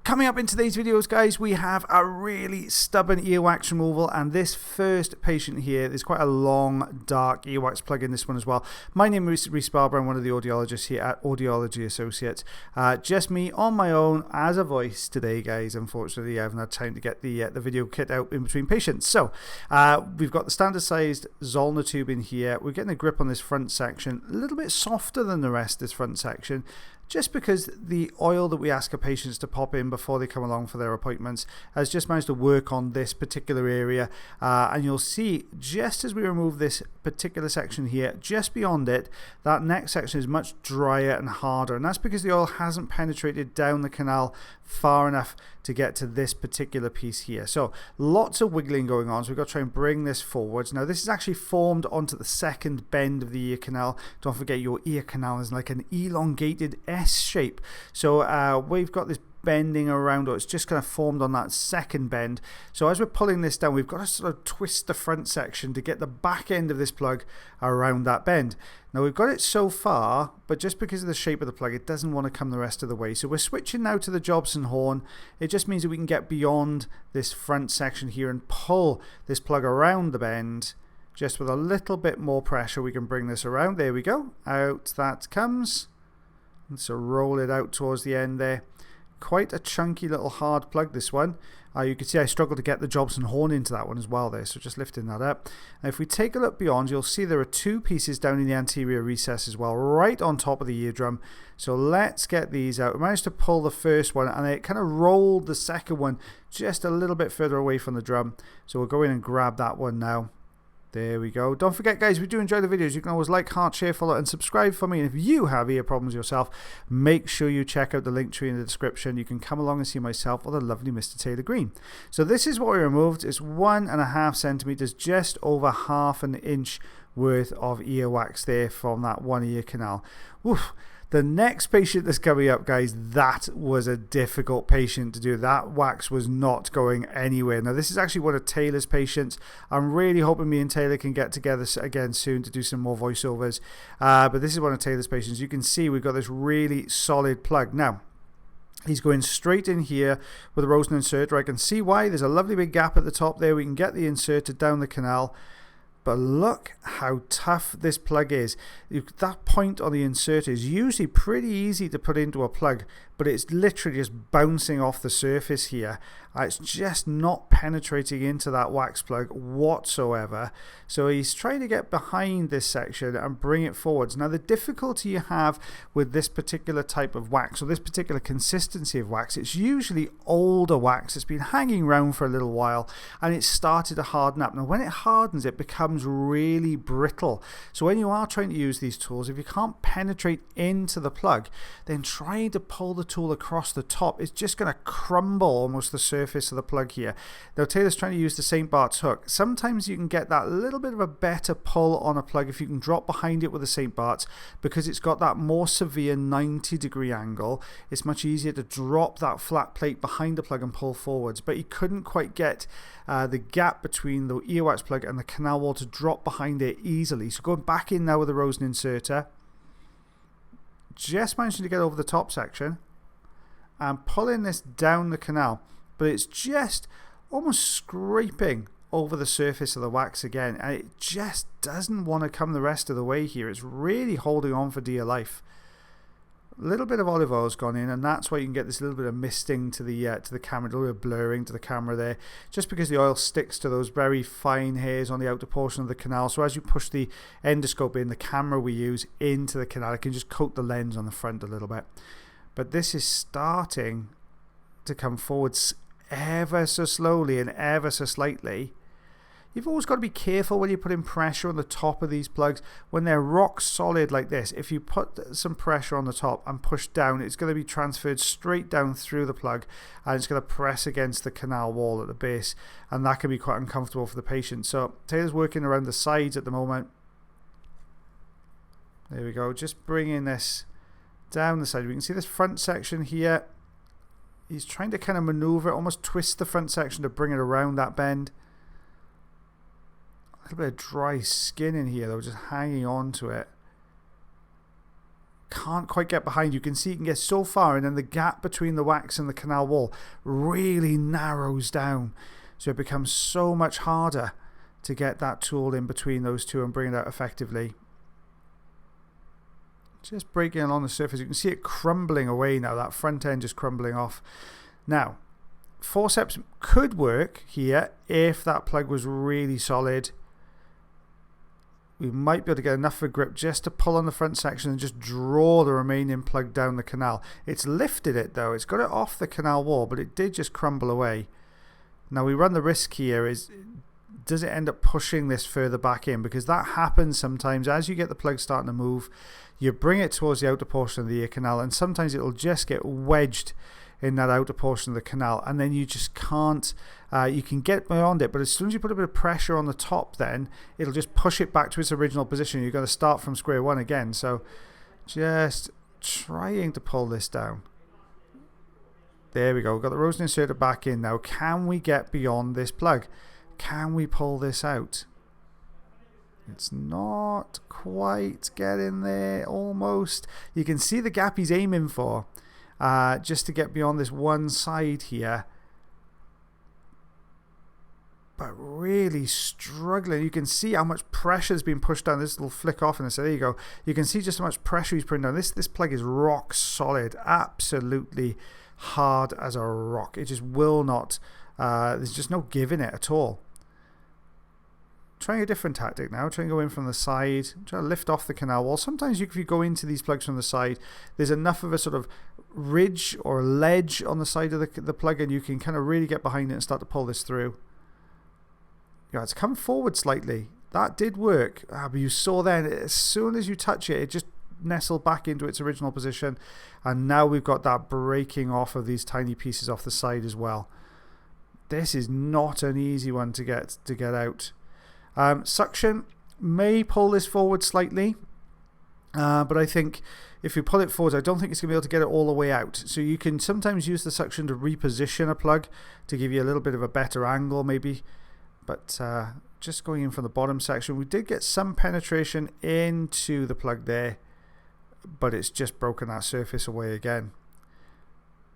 Coming up in today's videos, guys, we have a really stubborn earwax removal, and this first patient here, there's quite a long, dark earwax plug in this one as well. My name is Rhys Barber. I'm one of the audiologists here at Audiology Associates. Just me on my own as a voice today, guys. Unfortunately, I haven't had time to get the video kit out in between patients. So we've got the standard sized Zollner tube in here. We're getting a grip on this front section, a little bit softer than the rest of this front section, just because the oil that we ask our patients to pop in before they come along for their appointments has just managed to work on this particular area. And you'll see, just as we remove this particular section here, just beyond it, that next section is much drier and harder. And that's because the oil hasn't penetrated down the canal far enough to get to this particular piece here. So lots of wiggling going on. So we've got to try and bring this forwards. Now this is actually formed onto the second bend of the ear canal. Don't forget, your ear canal is like an elongated S shape. So we've got this bending around, or it's just kind of formed on that second bend. So as we're pulling this down, we've got to sort of twist the front section to get the back end of this plug around that bend. Now we've got it so far, but just because of the shape of the plug, it doesn't want to come the rest of the way. So we're switching now to the Jobson horn. It just means that we can get beyond this front section here and pull this plug around the bend. Just with a little bit more pressure, we can bring this around. There we go. Out that comes. And so roll it out towards the end there. Quite a chunky little hard plug, this one. You can see I struggled to get the Jobson horn into that one as well there, so just lifting that up. And if we take a look beyond, you'll see there are two pieces down in the anterior recess as well, right on top of the eardrum. So let's get these out. We managed to pull the first one, and it kind of rolled the second one just a little bit further away from the drum. So we'll go in and grab that one now. There we go. Don't forget, guys, if you do enjoy the videos, you can always like, heart, share, follow, and subscribe for me. And if you have ear problems yourself, make sure you check out the link tree in the description. You can come along and see myself or the lovely Mr. Taylor Green. So this is what we removed. It's 1.5 centimeters, just over ½ an inch worth of earwax there from that one ear canal. Oof. The next patient that's coming up, guys, that was a difficult patient to do. That wax was not going anywhere. Now, this is actually one of Taylor's patients. I'm really hoping me and Taylor can get together again soon to do some more voiceovers. But this is one of Taylor's patients. You can see we've got this really solid plug. Now, he's going straight in here with a Rosen inserter. I can see why. There's a lovely big gap at the top there. We can get the inserter down the canal. But look how tough this plug is. That point on the inserter is usually pretty easy to put into a plug, but it's literally just bouncing off the surface here. It's just not penetrating into that wax plug whatsoever. So he's trying to get behind this section and bring it forwards. Now, the difficulty you have with this particular type of wax, or this particular consistency of wax, it's usually older wax. It's been hanging around for a little while and it's started to harden up. Now, when it hardens, it becomes really brittle. So when you are trying to use these tools, if you can't penetrate into the plug, then trying to pull the tool across the top is just going to crumble almost the surface of the plug here. Now, Taylor's trying to use the St. Bart's hook. Sometimes you can get that little bit of a better pull on a plug if you can drop behind it with a St. Bart's, because it's got that more severe 90-degree angle. It's much easier to drop that flat plate behind the plug and pull forwards, but he couldn't quite get the gap between the earwax plug and the canal wall to drop behind it easily. So going back in now with the Rosen inserter, just managing to get over the top section and pulling this down the canal, but it's just almost scraping over the surface of the wax again, and it just doesn't want to come the rest of the way here. It's really holding on for dear life. A little bit of olive oil's gone in, and that's why you can get this little bit of misting to the camera, a little bit of blurring to the camera there, just because the oil sticks to those very fine hairs on the outer portion of the canal. So as you push the endoscope in, the camera we use into the canal, it can just coat the lens on the front a little bit. But this is starting to come forwards ever so slowly and ever so slightly. You've always got to be careful when you're putting pressure on the top of these plugs. When they're rock solid like this, if you put some pressure on the top and push down, it's going to be transferred straight down through the plug, and it's going to press against the canal wall at the base, and that can be quite uncomfortable for the patient. So Taylor's working around the sides at the moment. There we go, just bringing this down the side. We can see this front section here. He's trying to kind of maneuver, almost twist the front section to bring it around that bend. A little bit of dry skin in here though, just hanging on to it. can't quite get behind. You can see you can get so far, and then the gap between the wax and the canal wall really narrows down. So it becomes so much harder to get that tool in between those two and bring it out effectively. Just breaking along the surface. You can see it crumbling away now, that front end just crumbling off. Now, forceps could work here if that plug was really solid. We might be able to get enough of a grip just to pull on the front section and just draw the remaining plug down the canal. It's lifted it though, it's got it off the canal wall, but it did just crumble away. Now we run the risk here is, does it end up pushing this further back in? Because that happens sometimes as you get the plug starting to move. You bring it towards the outer portion of the ear canal, and sometimes it'll just get wedged in that outer portion of the canal, and then you just can't, you can get beyond it, but as soon as you put a bit of pressure on the top, then it'll just push it back to its original position. You've got to start from square one again. So just trying to pull this down. There we go. We've got the rosin inserter back in now. Can we get beyond this plug? Can we pull this out? It's not quite getting there, almost. You can see the gap he's aiming for, just to get beyond this one side here. But really struggling. You can see how much pressure has been pushed down. This will flick off, and so there you go. You can see just how much pressure he's putting down. This plug is rock solid, absolutely hard as a rock. It just will not. There's just no giving it at all. Trying a different tactic now. Trying to go in from the side. Try to lift off the canal wall. Sometimes if you go into these plugs from the side, there's enough of a sort of ridge or ledge on the side of the plug, and you can kind of really get behind it and start to pull this through. Yeah, it's come forward slightly. That did work. But you saw then, as soon as you touch it, it just nestled back into its original position. And now we've got that breaking off of these tiny pieces off the side as well. This is not an easy one to get out. Suction may pull this forward slightly, but I think if you pull it forward, I don't think it's going to be able to get it all the way out. So you can sometimes use the suction to reposition a plug to give you a little bit of a better angle maybe. But just going in from the bottom section, we did get some penetration into the plug there, but it's just broken that surface away again.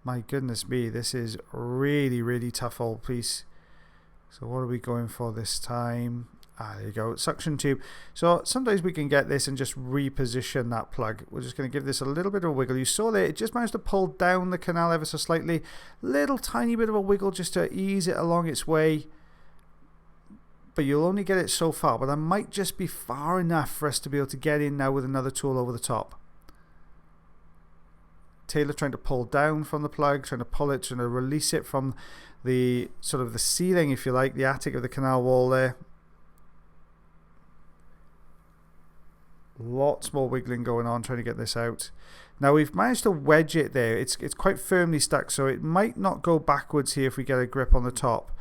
My goodness me, this is really, really tough old piece. So what are we going for this time? There you go, suction tube. So sometimes we can get this and just reposition that plug. We're just going to give this a little bit of a wiggle. You saw there, it just managed to pull down the canal ever so slightly. Little tiny bit of a wiggle just to ease it along its way. But you'll only get it so far. But that might just be far enough for us to be able to get in now with another tool over the top. Taylor trying to pull down from the plug, trying to pull it, trying to release it from the sort of the ceiling, if you like, the attic of the canal wall there. Lots more wiggling going on, trying to get this out. Now we've managed to wedge it there. It's quite firmly stuck, so it might not go backwards here if we get a grip on the top.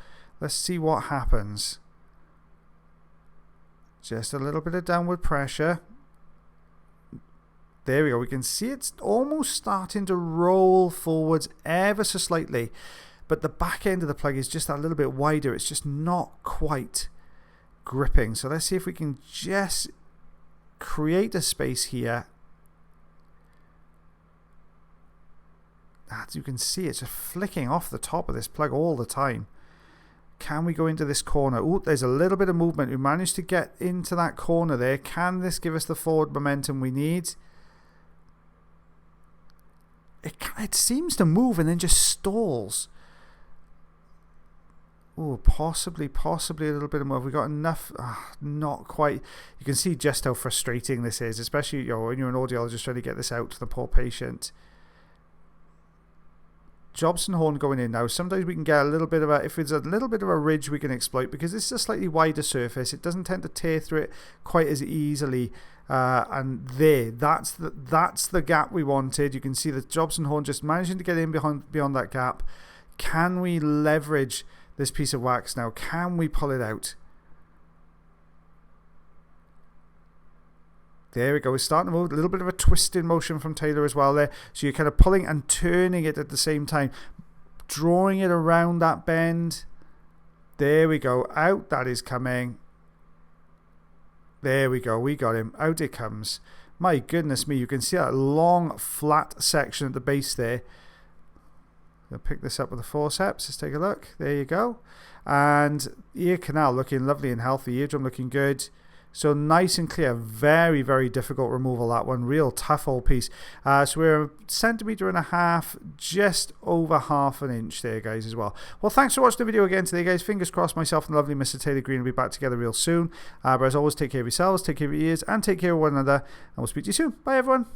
Let's see what happens. Just a little bit of downward pressure. There we go. We can see it's almost starting to roll forwards ever so slightly, but the back end of the plug is just a little bit wider. It's just not quite gripping. So let's see if we can just create a space here. As you can see, it's just flicking off the top of this plug all the time. Can we go into this corner? Oh, there's a little bit of movement. We managed to get into that corner there. Can this give us the forward momentum we need? It seems to move and then just stalls. Oh, possibly a little bit more. Have we got enough? Not quite. You can see just how frustrating this is, especially when you're an audiologist trying to get this out to the poor patient. Jobson horn going in now. Sometimes we can get a little bit of a, if it's a little bit of a ridge we can exploit, because this is a slightly wider surface. It doesn't tend to tear through it quite as easily. And that's the gap we wanted. You can see the Jobson horn just managing to get in beyond that gap. Can we leverage this piece of wax now? Can we pull it out? There we go. We're starting to move. A little bit of a twisting motion from Taylor as well there. So you're kind of pulling and turning it at the same time, drawing it around that bend. There we go. Out that is coming. There we go. We got him. Out it comes. My goodness me, you can see that long flat section at the base there. I'll pick this up with the forceps. Let's take a look. There you go. And ear canal looking lovely and healthy. Eardrum looking good. So nice and clear. Very, very difficult removal, that one. Real tough old piece. So we're a 1.5 centimeters, just over ½ an inch there, guys, as well. Well, thanks for watching the video again today, guys. Fingers crossed myself and the lovely Mr. Taylor Green will be back together real soon. But as always, take care of yourselves, take care of your ears, and take care of one another. And we'll speak to you soon. Bye, everyone.